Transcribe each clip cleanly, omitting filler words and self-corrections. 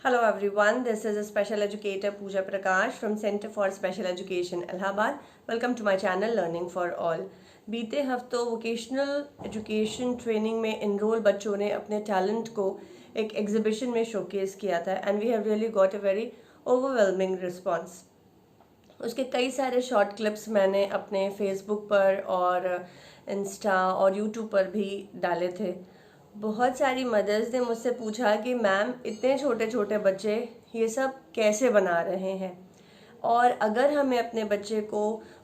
Hello everyone, this is a special educator Pooja Prakash from Center for Special Education Allahabad. Welcome to my channel Learning for All. बीते हफ्तों vocational education training में enrol बच्चों ने अपने talent को एक exhibition में showcase किया था and we have really got a very overwhelming response. उसके कई सारे शॉर्ट क्लिप्स मैंने अपने फेसबुक पर और इंस्टा और यूट्यूब पर भी डाले थे। बहुत सारी मदर्स ने मुझसे पूछा कि मैम इतने छोटे छोटे बच्चे ये सब कैसे बना रहे हैं, और अगर हमें अपने बच्चे को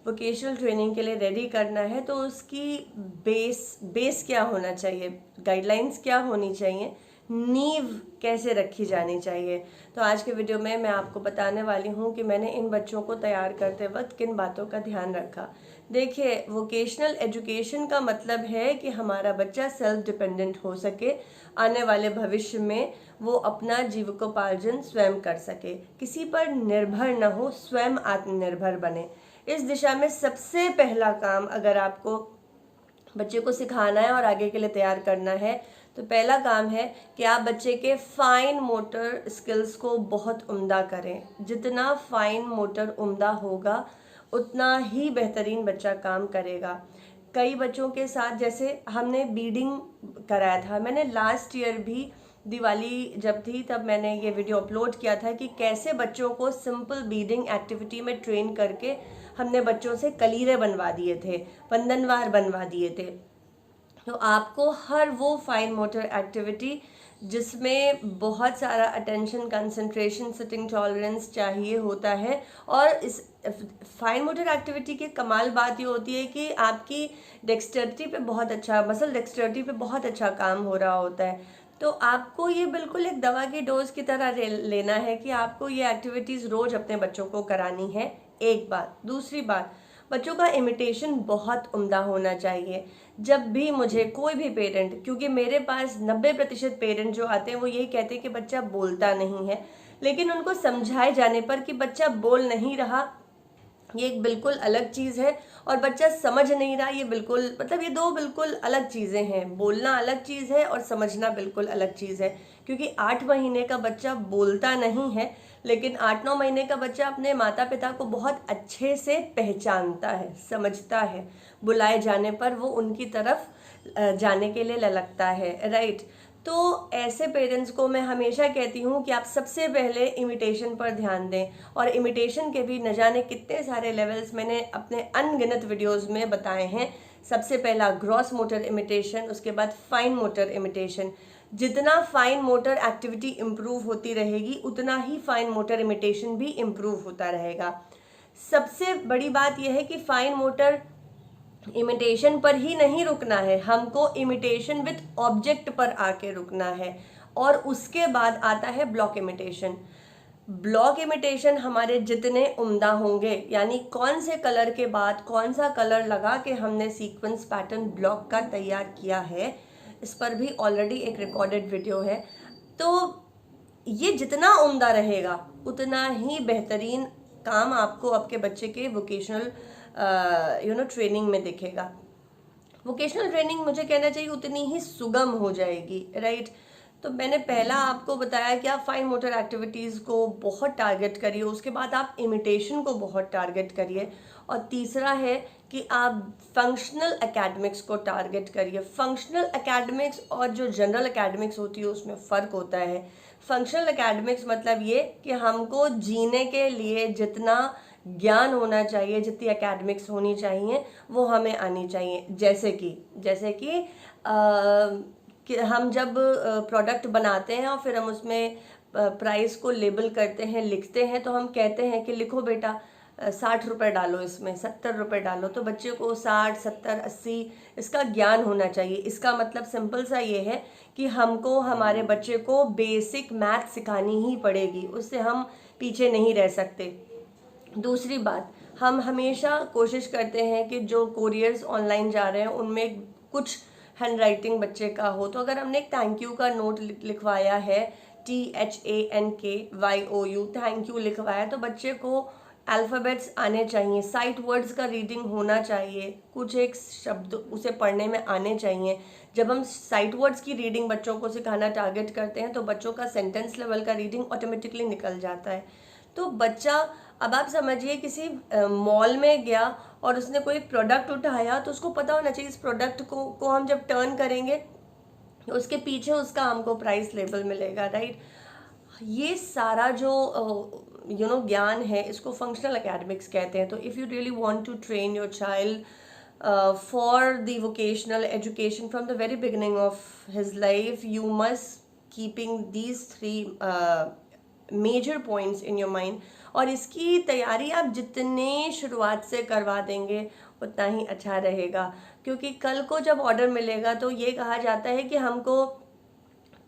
वोकेशनल ट्रेनिंग के लिए रेडी करना है तो उसकी बेस क्या होना चाहिए, गाइडलाइंस क्या होनी चाहिए, नींव कैसे रखी जानी चाहिए। तो आज के वीडियो में मैं आपको बताने वाली हूँ कि मैंने इन बच्चों को तैयार करते वक्त किन बातों का ध्यान रखा। देखिए, वोकेशनल एजुकेशन का मतलब है कि हमारा बच्चा सेल्फ डिपेंडेंट हो सके, आने वाले भविष्य में वो अपना जीविकोपार्जन स्वयं कर सके, किसी पर निर्भर न हो, स्वयं आत्मनिर्भर बने। इस दिशा में सबसे पहला काम अगर आपको बच्चे को सिखाना है और आगे के लिए तैयार करना है तो पहला काम है कि आप बच्चे के फाइन मोटर स्किल्स को बहुत उम्दा करें। जितना फाइन मोटर उम्दा होगा उतना ही बेहतरीन बच्चा काम करेगा। कई बच्चों के साथ, जैसे हमने बीडिंग कराया था, मैंने लास्ट ईयर भी दिवाली जब थी तब मैंने ये वीडियो अपलोड किया था कि कैसे बच्चों को सिंपल बीडिंग एक्टिविटी में ट्रेन करके हमने बच्चों से कलीरे बनवा दिए थे, वंदनवार बनवा दिए थे। तो आपको हर वो फाइन मोटर एक्टिविटी जिसमें बहुत सारा अटेंशन, कंसंट्रेशन, सिटिंग टॉलरेंस चाहिए होता है, और इस फाइन मोटर एक्टिविटी की कमाल बात ये होती है कि आपकी डेक्सटरिटी पे बहुत अच्छा, मसल डेक्सटरिटी पे बहुत अच्छा काम हो रहा होता है। तो आपको ये बिल्कुल एक दवा की डोज की तरह लेना है कि आपको ये एक्टिविटीज़ रोज़ अपने बच्चों को करानी है। एक बात। दूसरी बात, बच्चों का इमिटेशन बहुत उम्दा होना चाहिए। जब भी मुझे कोई भी पेरेंट, क्योंकि मेरे पास 90% पेरेंट जो आते हैं वो यही कहते हैं कि बच्चा बोलता नहीं है, लेकिन उनको समझाए जाने पर कि बच्चा बोल नहीं रहा ये एक बिल्कुल अलग चीज़ है, और बच्चा समझ नहीं रहा ये बिल्कुल, मतलब ये दो बिल्कुल अलग चीज़ें हैं। बोलना अलग चीज़ है और समझना बिल्कुल अलग चीज़ है। क्योंकि 8 महीने का बच्चा बोलता नहीं है, लेकिन 8-9 महीने का बच्चा अपने माता पिता को बहुत अच्छे से पहचानता है, समझता है। बुलाए जाने पर वो उनकी तरफ जाने के लिए ललकता है, राइट। तो ऐसे पेरेंट्स को मैं हमेशा कहती हूँ कि आप सबसे पहले इमिटेशन पर ध्यान दें, और इमिटेशन के भी न जाने कितने सारे लेवल्स मैंने अपने अनगिनत वीडियोस में बताए हैं। सबसे पहला ग्रॉस मोटर इमिटेशन, उसके बाद फाइन मोटर इमिटेशन। जितना फाइन मोटर एक्टिविटी इम्प्रूव होती रहेगी उतना ही फाइन मोटर इमिटेशन भी इम्प्रूव होता रहेगा। सबसे बड़ी बात यह है कि फाइन मोटर इमिटेशन पर ही नहीं रुकना है, हमको इमिटेशन विथ ऑब्जेक्ट पर आके रुकना है, और उसके बाद आता है ब्लॉक इमिटेशन। ब्लॉक इमिटेशन हमारे जितने उम्दा होंगे, यानी कौन से कलर के बाद कौन सा कलर लगा के हमने सीक्वेंस पैटर्न ब्लॉक का तैयार किया है, इस पर भी ऑलरेडी एक रिकॉर्डेड वीडियो है। तो ये जितना उम्दा रहेगा उतना ही बेहतरीन काम आपको आपके बच्चे के वोकेशनल ट्रेनिंग में दिखेगा। वोकेशनल ट्रेनिंग मुझे कहना चाहिए उतनी ही सुगम हो जाएगी, राइट। तो मैंने पहला आपको बताया कि आप फाइन मोटर एक्टिविटीज़ को बहुत टारगेट करिए, उसके बाद आप इमिटेशन को बहुत टारगेट करिए, और तीसरा है कि आप फंक्शनल एकेडमिक्स को टारगेट करिए। फंक्शनल एकेडमिक्स और जो जनरल एकेडमिक्स होती है उसमें फ़र्क होता है। फंक्शनल एकेडमिक्स मतलब ये कि हमको जीने के लिए जितना ज्ञान होना चाहिए, जितनी एकेडमिक्स होनी चाहिए वो हमें आनी चाहिए। जैसे कि हम जब प्रोडक्ट बनाते हैं और फिर हम उसमें प्राइस को लेबल करते हैं, लिखते हैं, तो हम कहते हैं कि लिखो बेटा 60 रुपये डालो, इसमें 70 रुपये डालो। तो बच्चे को 60, 70, 80 इसका ज्ञान होना चाहिए। इसका मतलब सिंपल सा ये है कि हमको हमारे बच्चे को बेसिक मैथ सिखानी ही पड़ेगी, उससे हम पीछे नहीं रह सकते। दूसरी बात, हम हमेशा कोशिश करते हैं कि जो कोरियर्स ऑनलाइन जा रहे हैं उनमें कुछ हैंड राइटिंग बच्चे का हो, तो अगर हमने एक थैंक यू का नोट लिखवाया है, THANKYOU, थैंक यू लिखवाया, तो बच्चे को अल्फ़ाबेट्स आने चाहिए, साइट वर्ड्स का रीडिंग होना चाहिए, कुछ एक शब्द उसे पढ़ने में आने चाहिए। जब हम साइट वर्ड्स की रीडिंग बच्चों को सिखाना टारगेट करते हैं तो बच्चों का सेंटेंस लेवल का रीडिंग ऑटोमेटिकली निकल जाता है। तो बच्चा, अब आप समझिए किसी मॉल में गया और उसने कोई प्रोडक्ट उठाया, तो उसको पता होना चाहिए इस प्रोडक्ट को हम जब टर्न करेंगे उसके पीछे उसका हमको प्राइस लेबल मिलेगा, राइट। ये सारा जो ज्ञान है, इसको फंक्शनल एकेडमिक्स कहते हैं। तो if you really want to train your child for the vocational education from the very beginning of his life, you must keeping these 3 major points in your mind. और इसकी तैयारी आप जितने शुरुआत से करवा देंगे उतना ही अच्छा रहेगा, क्योंकि कल को जब ऑर्डर मिलेगा तो ये कहा जाता है कि हमको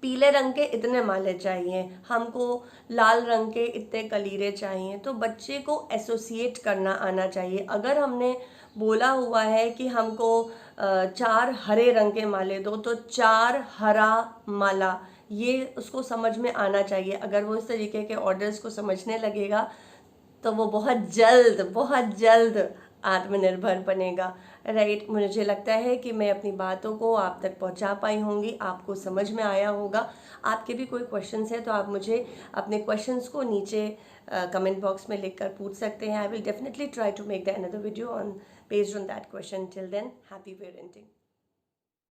पीले रंग के इतने माले चाहिए, हमको लाल रंग के इतने कलीरे चाहिए। तो बच्चे को एसोसिएट करना आना चाहिए। अगर हमने बोला हुआ है कि हमको 4 हरे रंग के माले दो, तो 4 हरा माला, ये उसको समझ में आना चाहिए। अगर वो इस तरीके के ऑर्डर्स को समझने लगेगा तो वो बहुत जल्द आत्मनिर्भर बनेगा, राइट। मुझे लगता है कि मैं अपनी बातों को आप तक पहुंचा पाई होंगी, आपको समझ में आया होगा। आपके भी कोई क्वेश्चंस है तो आप मुझे अपने क्वेश्चंस को नीचे कमेंट बॉक्स में लिख कर पूछ सकते हैं। I will definitely try to make the another video on based on that question. Till then, happy parenting.